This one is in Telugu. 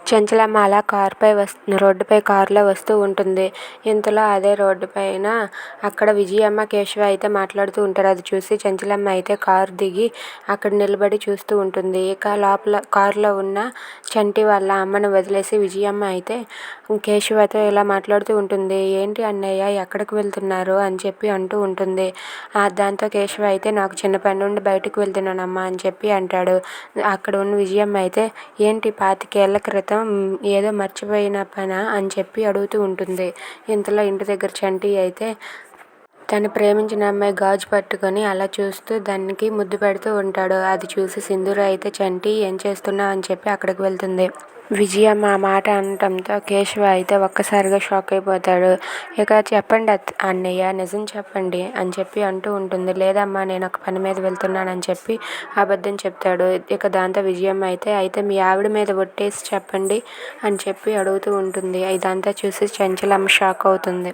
చెంచలమ్మ అలా రోడ్డుపై కారులో వస్తూ ఉంటుంది. ఇంతలో అదే రోడ్డు పైన అక్కడ విజయమ్మ, కేశవ అయితే మాట్లాడుతూ ఉంటారు. అది చూసి చెంచలమ్మ అయితే కారు దిగి అక్కడ నిలబడి చూస్తూ ఉంటుంది. ఇక లోపల కారులో ఉన్న చంటి వాళ్ళ అమ్మను వదిలేసి విజయమ్మ అయితే కేశవతో ఇలా మాట్లాడుతూ ఉంటుంది. ఏంటి అన్నయ్య, ఎక్కడికి వెళ్తున్నారు అని చెప్పి అంటూ ఉంటుంది. దాంతో కేశవ అయితే నాకు చిన్న పని నుండి బయటకు వెళ్తున్నానమ్మా అని చెప్పి అంటాడు. అక్కడ ఉన్న విజయమ్మ అయితే ఏంటి 25 ఏళ్ల క్రితం ఏదో మర్చిపోయిన పనా అని చెప్పి అడుగుతూ ఉంటుంది. ఇంతలో ఇంటి దగ్గర చంటి అయితే తను ప్రేమించిన అమ్మాయి గాజు పట్టుకొని అలా చూస్తూ దానికి ముద్దు పెడుతూ ఉంటాడు. అది చూసి సింధూర అయితే చంటి ఏం చేస్తున్నావు అని చెప్పి అక్కడికి వెళ్తుంది. విజయమ్మ ఆ మాట అనటంతో కేశవ అయితే ఒక్కసారిగా షాక్ అయిపోతాడు. ఇక చెప్పండి అన్నయ్య, నిజం చెప్పండి అని చెప్పి అంటూ ఉంటుంది. లేదమ్మా, నేను ఒక పని మీద వెళ్తున్నానని చెప్పి అబద్ధం చెప్తాడు. ఇక దాంతో విజయమ్మ అయితే మీ ఆవిడ మీద ఒట్టేసి చెప్పండి అని చెప్పి అడుగుతూ ఉంటుంది. ఇదంతా చూసి చెంచలమ్మ షాక్ అవుతుంది.